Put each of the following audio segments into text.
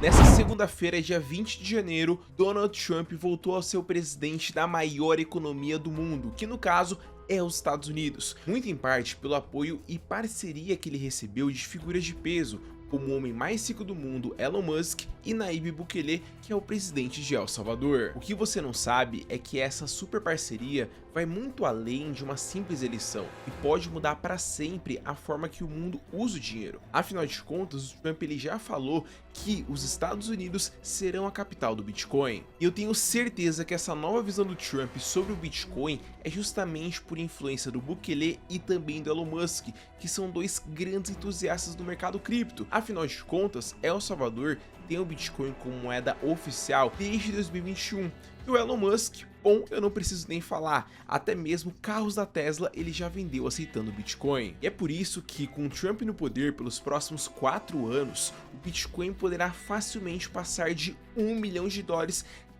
Nessa segunda-feira, dia 20 de janeiro, Donald Trump voltou a ser o presidente da maior economia do mundo, que no caso é os Estados Unidos, muito em parte pelo apoio e parceria que ele recebeu de figuras de peso, como o homem mais rico do mundo, Elon Musk, e Nayib Bukele, que é o presidente de El Salvador. O que você não sabe é que essa super parceria vai muito além de uma simples eleição e pode mudar para sempre a forma que o mundo usa o dinheiro. Afinal de contas, o Trump ele já falou que os Estados Unidos serão a capital do Bitcoin. E eu tenho certeza que essa nova visão do Trump sobre o Bitcoin é justamente por influência do Bukele e também do Elon Musk, que são dois grandes entusiastas do mercado cripto. Afinal de contas, El Salvador tem o Bitcoin como moeda oficial desde 2021. E o Elon Musk, bom, eu não preciso nem falar, até mesmo carros da Tesla ele já vendeu aceitando o Bitcoin. E é por isso que, com o Trump no poder pelos próximos 4 anos, o Bitcoin poderá facilmente passar de $1 milhão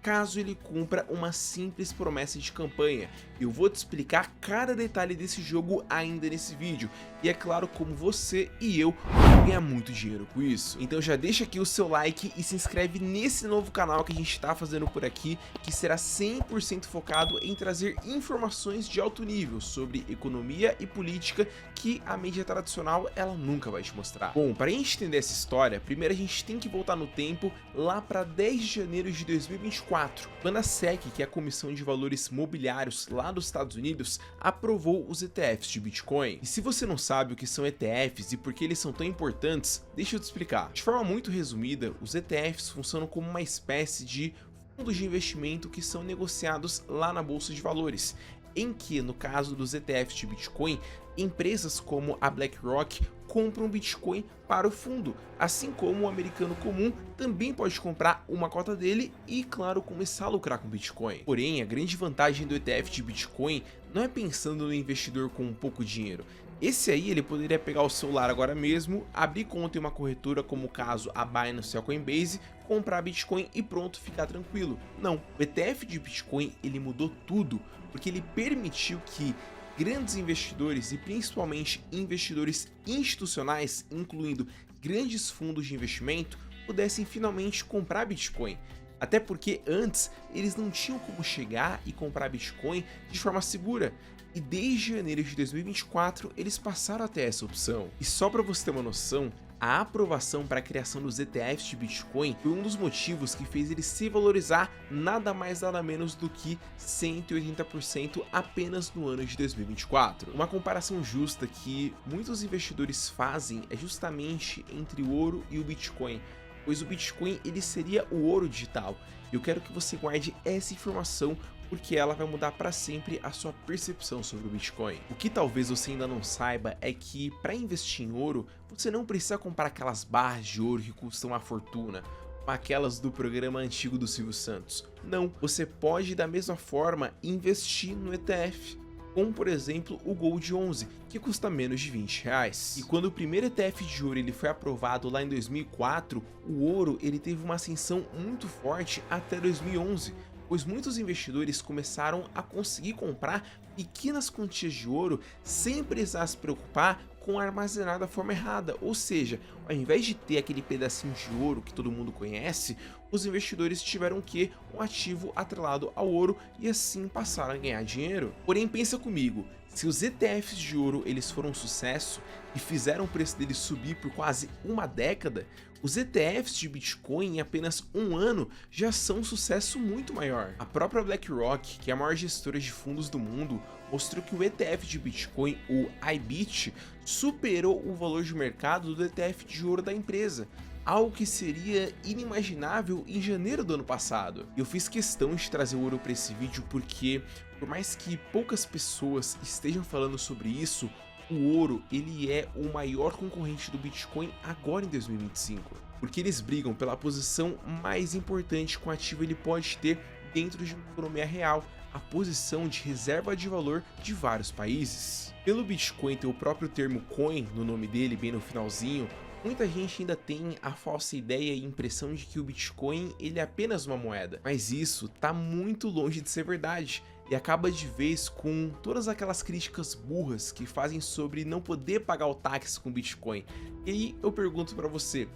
caso ele cumpra uma simples promessa de campanha. Eu vou te explicar cada detalhe desse jogo ainda nesse vídeo, e é claro como você e eu vão ganhar muito dinheiro com isso. Então já deixa aqui o seu like e se inscreve nesse novo canal que a gente está fazendo por aqui, que será 100% focado em trazer informações de alto nível sobre economia e política que a mídia tradicional ela nunca vai te mostrar. Bom, para a gente entender essa história, primeiro a gente tem que voltar no tempo lá para 10 de janeiro de 2024, quando a SEC, que é a Comissão de Valores Mobiliários lá dos Estados Unidos, aprovou os ETFs de Bitcoin. E se você não sabe o que são ETFs e por que eles são tão importantes, deixa eu te explicar. De forma muito resumida, os ETFs funcionam como uma espécie de fundos de investimento que são negociados lá na Bolsa de Valores, em que, no caso dos ETFs de Bitcoin, empresas como a BlackRock compram Bitcoin para o fundo, assim como o americano comum também pode comprar uma cota dele e, claro, começar a lucrar com Bitcoin. Porém, a grande vantagem do ETF de Bitcoin não é pensando no investidor com pouco dinheiro. Esse aí ele poderia pegar o celular agora mesmo, abrir conta em uma corretora como o caso a Binance ou a Coinbase, comprar Bitcoin e pronto, ficar tranquilo. Não, o ETF de Bitcoin ele mudou tudo, porque ele permitiu que grandes investidores e principalmente investidores institucionais, incluindo grandes fundos de investimento, pudessem finalmente comprar Bitcoin. Até porque antes eles não tinham como chegar e comprar Bitcoin de forma segura. E desde janeiro de 2024 eles passaram a ter essa opção. E só para você ter uma noção, a aprovação para a criação dos ETFs de Bitcoin foi um dos motivos que fez ele se valorizar nada mais nada menos do que 180% apenas no ano de 2024. Uma comparação justa que muitos investidores fazem é justamente entre o ouro e o Bitcoin, pois o Bitcoin ele seria o ouro digital. Eu quero que você guarde essa informação porque ela vai mudar para sempre a sua percepção sobre o Bitcoin. O que talvez você ainda não saiba é que para investir em ouro, você não precisa comprar aquelas barras de ouro que custam uma fortuna, como aquelas do programa antigo do Silvio Santos. Não, você pode da mesma forma investir no ETF, como por exemplo o Gold 11, que custa menos de R$20. E quando o primeiro ETF de ouro ele foi aprovado lá em 2004, o ouro ele teve uma ascensão muito forte até 2011, pois muitos investidores começaram a conseguir comprar pequenas quantias de ouro sem precisar se preocupar com armazenar da forma errada, ou seja, ao invés de ter aquele pedacinho de ouro que todo mundo conhece, os investidores tiveram um ativo atrelado ao ouro e assim passaram a ganhar dinheiro. Porém, pensa comigo, se os ETFs de ouro eles foram um sucesso e fizeram o preço deles subir por quase uma década, os ETFs de Bitcoin em apenas um ano já são um sucesso muito maior. A própria BlackRock, que é a maior gestora de fundos do mundo, mostrou que o ETF de Bitcoin, o IBIT, superou o valor de mercado do ETF de ouro da empresa, algo que seria inimaginável em janeiro do ano passado. Eu fiz questão de trazer o ouro para esse vídeo porque, por mais que poucas pessoas estejam falando sobre isso, o ouro ele é o maior concorrente do Bitcoin agora em 2025, porque eles brigam pela posição mais importante que o ativo ele pode ter dentro de uma economia real, a posição de reserva de valor de vários países. Pelo Bitcoin ter o próprio termo coin no nome dele, bem no finalzinho, muita gente ainda tem a falsa ideia e impressão de que o Bitcoin ele é apenas uma moeda, mas isso tá muito longe de ser verdade. E acaba de vez com todas aquelas críticas burras que fazem sobre não poder pagar o táxi com Bitcoin. E aí eu pergunto para você,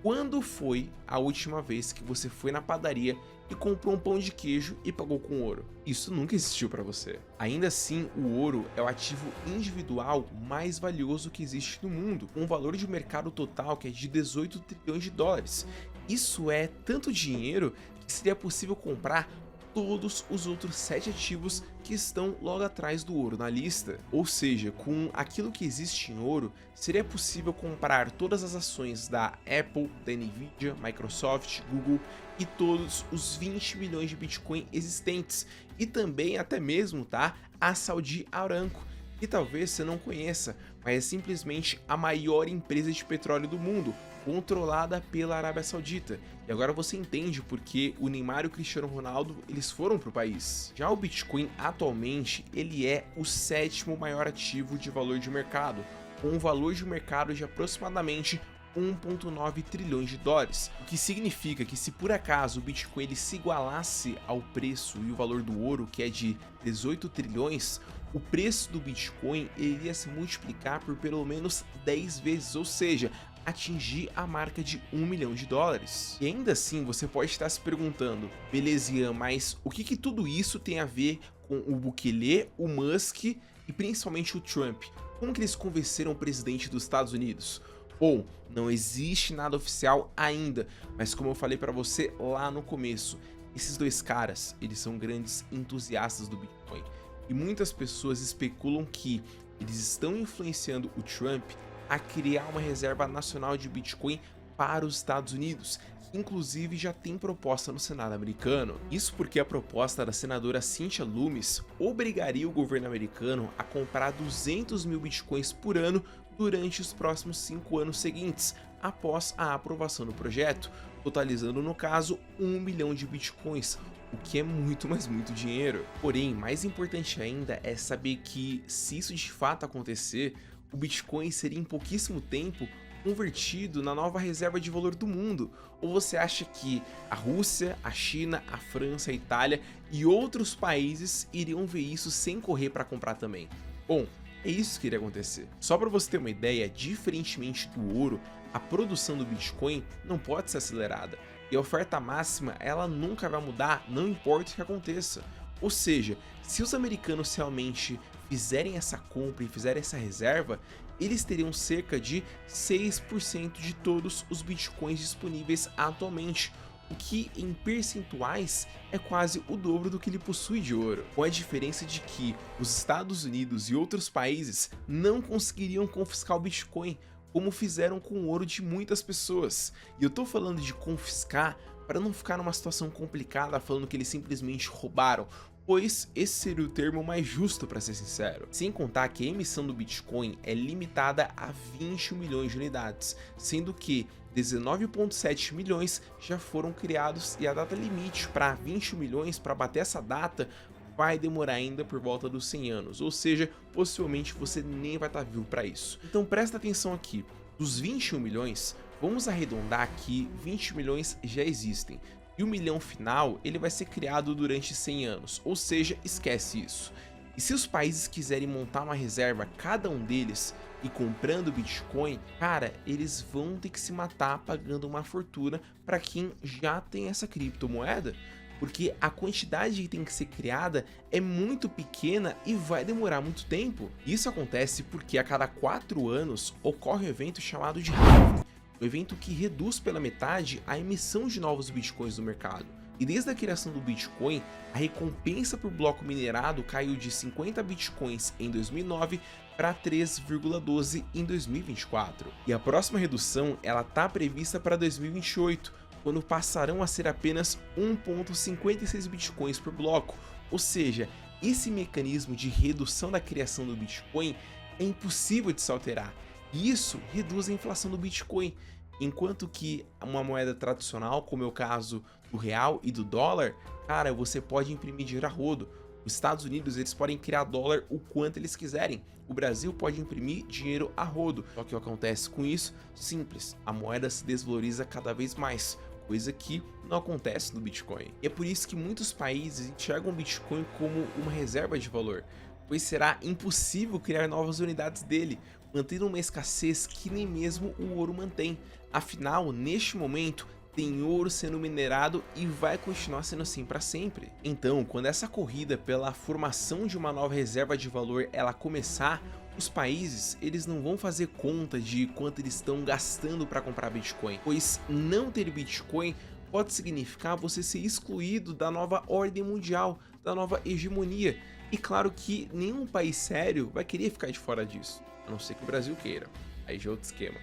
Quando foi a última vez que você foi na padaria e comprou um pão de queijo e pagou com ouro? Isso nunca existiu para você. Ainda assim, o ouro é o ativo individual mais valioso que existe no mundo, com um valor de mercado total que é de 18 trilhões de dólares. Isso é tanto dinheiro que seria possível comprar todos os outros 7 ativos que estão logo atrás do ouro na lista. Ou seja, com aquilo que existe em ouro, seria possível comprar todas as ações da Apple, da Nvidia, Microsoft, Google e todos os 20 milhões de Bitcoin existentes. E também até mesmo, tá, a Saudi Aramco, que talvez você não conheça, mas é simplesmente a maior empresa de petróleo do mundo, controlada pela Arábia Saudita. E agora você entende porque o Neymar e o Cristiano Ronaldo, eles foram para o país. Já o Bitcoin atualmente, ele é o 7º maior ativo de valor de mercado, com um valor de mercado de aproximadamente 1,9 trilhões de dólares, o que significa que se por acaso o Bitcoin ele se igualasse ao preço e o valor do ouro, que é de 18 trilhões, o preço do Bitcoin iria se multiplicar por pelo menos 10 vezes, ou seja, atingir a marca de 1 milhão de dólares. E ainda assim, você pode estar se perguntando, beleza, Ian, mas o que tudo isso tem a ver com o Bukele, o Musk e principalmente o Trump? Como que eles convenceram o presidente dos Estados Unidos? Bom, não existe nada oficial ainda, mas como eu falei para você lá no começo, esses dois caras, eles são grandes entusiastas do Bitcoin. E muitas pessoas especulam que eles estão influenciando o Trump a criar uma reserva nacional de Bitcoin para os Estados Unidos, que inclusive já tem proposta no Senado americano. Isso porque a proposta da senadora Cynthia Lummis obrigaria o governo americano a comprar 200 mil Bitcoins por ano durante os próximos 5 anos seguintes, após a aprovação do projeto, totalizando no caso 1 milhão de Bitcoins, o que é muito, mas muito dinheiro. Porém, mais importante ainda é saber que, se isso de fato acontecer, o Bitcoin seria em pouquíssimo tempo convertido na nova reserva de valor do mundo. Ou você acha que a Rússia, a China, a França, a Itália e outros países iriam ver isso sem correr para comprar também? Bom, é isso que iria acontecer. Só para você ter uma ideia, diferentemente do ouro, a produção do Bitcoin não pode ser acelerada. E a oferta máxima, ela nunca vai mudar, não importa o que aconteça. Ou seja, se os americanos realmente fizerem essa compra e fizerem essa reserva, eles teriam cerca de 6% de todos os Bitcoins disponíveis atualmente, o que em percentuais é quase o dobro do que ele possui de ouro, com a diferença de que os Estados Unidos e outros países não conseguiriam confiscar o Bitcoin, como fizeram com o ouro de muitas pessoas. E eu tô falando de confiscar para não ficar numa situação complicada falando que eles simplesmente roubaram, pois esse seria o termo mais justo, para ser sincero. Sem contar que a emissão do Bitcoin é limitada a 20 milhões de unidades, sendo que 19,7 milhões já foram criados e a data limite para 20 milhões, para bater essa data, vai demorar ainda por volta dos 100 anos, ou seja, possivelmente você nem vai estar vivo para isso. Então presta atenção aqui, dos 21 milhões, vamos arredondar que 20 milhões já existem. E o milhão final, ele vai ser criado durante 100 anos, ou seja, esquece isso. E se os países quiserem montar uma reserva, cada um deles, e comprando Bitcoin, cara, eles vão ter que se matar pagando uma fortuna para quem já tem essa criptomoeda, porque a quantidade que tem que ser criada é muito pequena e vai demorar muito tempo. Isso acontece porque a cada 4 anos ocorre um evento chamado de halving, um evento que reduz pela metade a emissão de novos Bitcoins no mercado. E desde a criação do Bitcoin, a recompensa por bloco minerado caiu de 50 Bitcoins em 2009 para 3,12 em 2024. E a próxima redução ela está prevista para 2028, quando passarão a ser apenas 1,56 Bitcoins por bloco. Ou seja, esse mecanismo de redução da criação do Bitcoin é impossível de se alterar. E isso reduz a inflação do Bitcoin, enquanto que uma moeda tradicional, como é o caso do real e do dólar, cara, você pode imprimir dinheiro a rodo. Os Estados Unidos, eles podem criar dólar o quanto eles quiserem. O Brasil pode imprimir dinheiro a rodo. Só que o que acontece com isso? Simples, a moeda se desvaloriza cada vez mais, coisa que não acontece no Bitcoin. E é por isso que muitos países enxergam o Bitcoin como uma reserva de valor, pois será impossível criar novas unidades dele, mantendo uma escassez que nem mesmo o ouro mantém. Afinal, neste momento, tem ouro sendo minerado e vai continuar sendo assim para sempre. Então, quando essa corrida pela formação de uma nova reserva de valor ela começar, os países eles não vão fazer conta de quanto eles estão gastando para comprar Bitcoin, pois não ter Bitcoin pode significar você ser excluído da nova ordem mundial, da nova hegemonia. E claro que nenhum país sério vai querer ficar de fora disso, a não ser que o Brasil queira, aí já é outro esquema.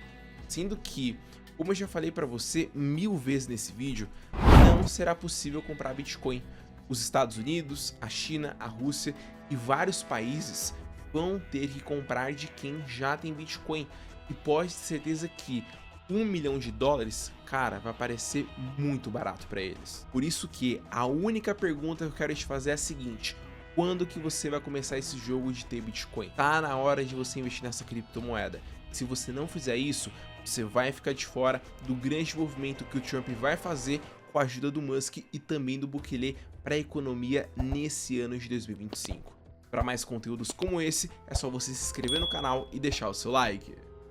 Sendo que, como eu já falei para você 1000 vezes nesse vídeo, não será possível comprar Bitcoin. Os Estados Unidos, a China, a Rússia e vários países vão ter que comprar de quem já tem Bitcoin. E pode ter certeza que $1 milhão, cara, vai parecer muito barato para eles. Por isso que a única pergunta que eu quero te fazer é a seguinte: quando que você vai começar esse jogo de ter Bitcoin? Tá na hora de você investir nessa criptomoeda. Se você não fizer isso, você vai ficar de fora do grande movimento que o Trump vai fazer com a ajuda do Musk e também do Bukele para a economia nesse ano de 2025. Para mais conteúdos como esse, é só você se inscrever no canal e deixar o seu like.